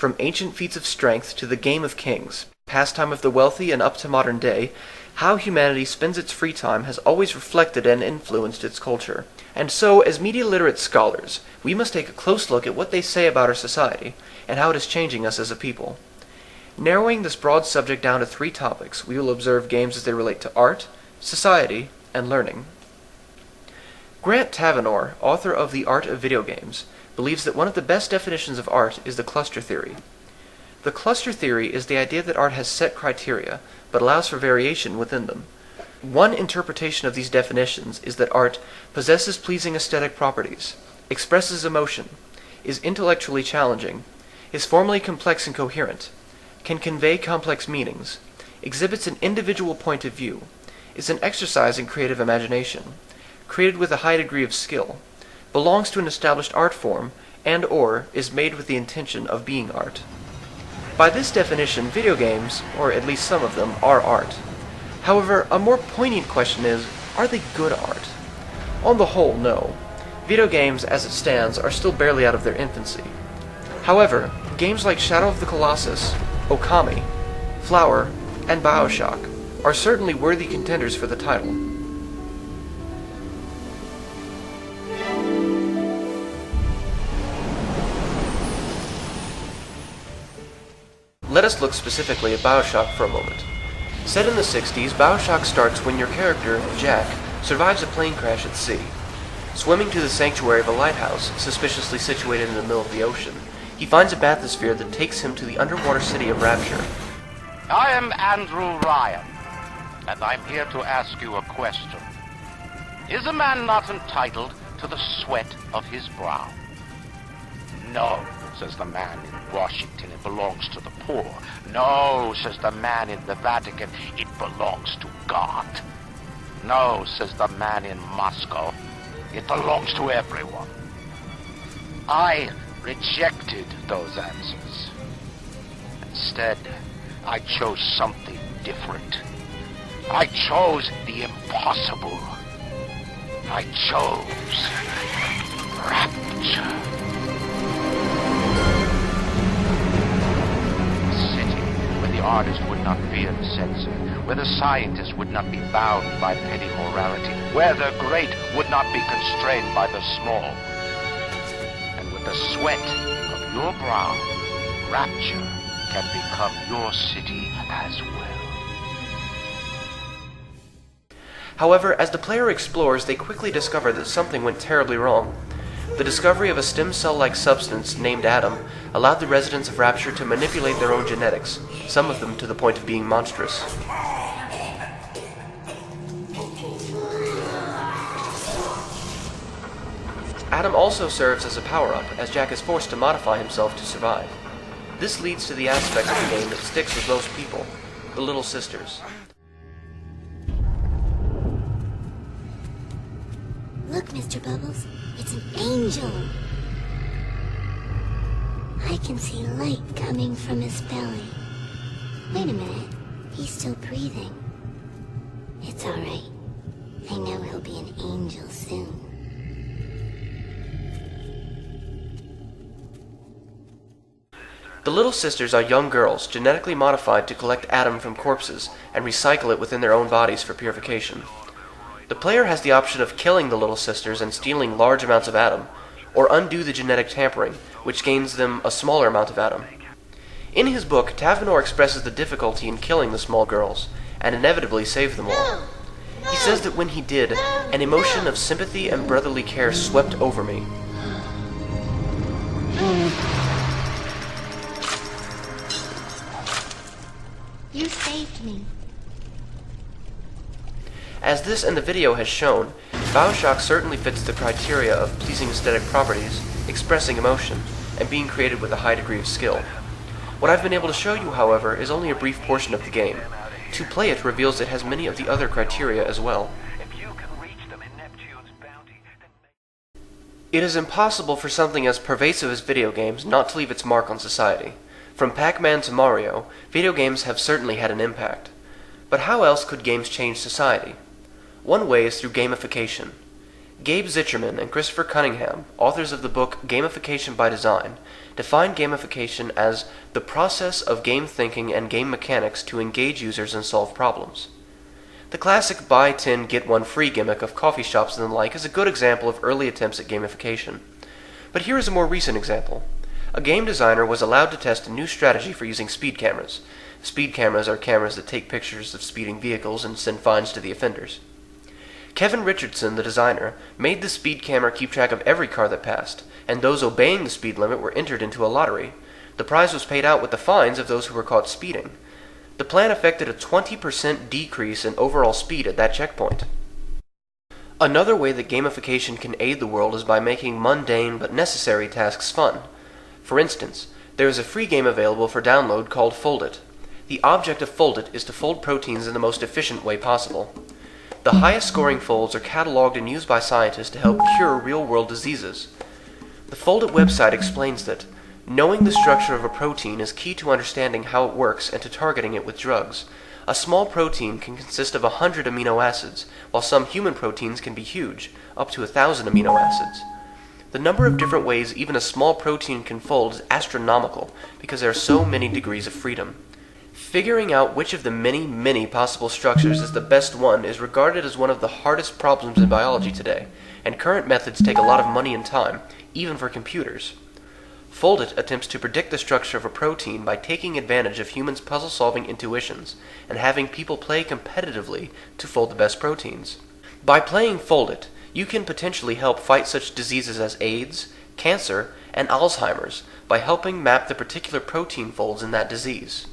From ancient feats of strength to the game of kings, pastime of the wealthy and up to modern day, how humanity spends its free time has always reflected and influenced its culture. And so, as media-literate scholars, we must take a close look at what they say about our society, and how it is changing us as a people. Narrowing this broad subject down to 3 topics, we will observe games as they relate to art, society, and learning. Grant Tavenor, author of The Art of Video Games, believes that one of the best definitions of art is the cluster theory. The cluster theory is the idea that art has set criteria, but allows for variation within them. One interpretation of these definitions is that art possesses pleasing aesthetic properties, expresses emotion, is intellectually challenging, is formally complex and coherent, can convey complex meanings, exhibits an individual point of view, is an exercise in creative imagination, created with a high degree of skill, belongs to an established art form, and/or is made with the intention of being art. By this definition, video games, or at least some of them, are art. However, a more poignant question is, are they good art? On the whole, no. Video games, as it stands, are still barely out of their infancy. However, games like Shadow of the Colossus, Okami, Flower, and BioShock are certainly worthy contenders for the title. Let us look specifically at BioShock for a moment. Set in the 60s, BioShock starts when your character, Jack, survives a plane crash at sea. Swimming to the sanctuary of a lighthouse, suspiciously situated in the middle of the ocean, he finds a bathysphere that takes him to the underwater city of Rapture. I am Andrew Ryan, and I'm here to ask you a question. Is a man not entitled to the sweat of his brow? No, says the man in Washington, it belongs to the poor. No, says the man in the Vatican, it belongs to God. No, says the man in Moscow, it belongs to everyone. I rejected those answers. Instead, I chose something different. I chose the impossible. I chose rapture. The artist would not fear the censor, where the scientist would not be bound by petty morality, where the great would not be constrained by the small. And with the sweat of your brow, rapture can become your city as well. However, as the player explores, they quickly discover that something went terribly wrong. The discovery of a stem cell-like substance named Adam allowed the residents of Rapture to manipulate their own genetics, some of them to the point of being monstrous. Adam also serves as a power-up, as Jack is forced to modify himself to survive. This leads to the aspect of the game that sticks with most people, the Little Sisters. Look, Mr. Bubbles, it's an angel. I can see light coming from his belly. Wait a minute, he's still breathing. It's all right. I know he'll be an angel soon. The Little Sisters are young girls genetically modified to collect Adam from corpses and recycle it within their own bodies for purification. The player has the option of killing the Little Sisters and stealing large amounts of Adam, or undo the genetic tampering, which gains them a smaller amount of Adam. In his book, Tavenor expresses the difficulty in killing the small girls, and inevitably save them all. He says that when he did, an emotion of sympathy and brotherly care swept over me. You saved me. As this and the video has shown, BioShock certainly fits the criteria of pleasing aesthetic properties, expressing emotion, and being created with a high degree of skill. What I've been able to show you, however, is only a brief portion of the game. To play it reveals it has many of the other criteria as well. It is impossible for something as pervasive as video games not to leave its mark on society. From Pac-Man to Mario, video games have certainly had an impact. But how else could games change society? One way is through gamification. Gabe Zicherman and Christopher Cunningham, authors of the book Gamification by Design, define gamification as the process of game thinking and game mechanics to engage users and solve problems. The classic buy 10 get 1 free gimmick of coffee shops and the like is a good example of early attempts at gamification. But here is a more recent example. A game designer was allowed to test a new strategy for using speed cameras. Speed cameras are cameras that take pictures of speeding vehicles and send fines to the offenders. Kevin Richardson, the designer, made the speed camera keep track of every car that passed, and those obeying the speed limit were entered into a lottery. The prize was paid out with the fines of those who were caught speeding. The plan affected a 20% decrease in overall speed at that checkpoint. Another way that gamification can aid the world is by making mundane but necessary tasks fun. For instance, there is a free game available for download called Fold It. The object of Fold It is to fold proteins in the most efficient way possible. The highest scoring folds are cataloged and used by scientists to help cure real-world diseases. The Fold It website explains that knowing the structure of a protein is key to understanding how it works and to targeting it with drugs. A small protein can consist of 100 amino acids, while some human proteins can be huge, up to 1,000 amino acids. The number of different ways even a small protein can fold is astronomical because there are so many degrees of freedom. Figuring out which of the many possible structures is the best one is regarded as one of the hardest problems in biology today, and current methods take a lot of money and time, even for computers. Fold It attempts to predict the structure of a protein by taking advantage of humans' puzzle-solving intuitions and having people play competitively to fold the best proteins. By playing Fold It, you can potentially help fight such diseases as AIDS, cancer, and Alzheimer's by helping map the particular protein folds in that disease.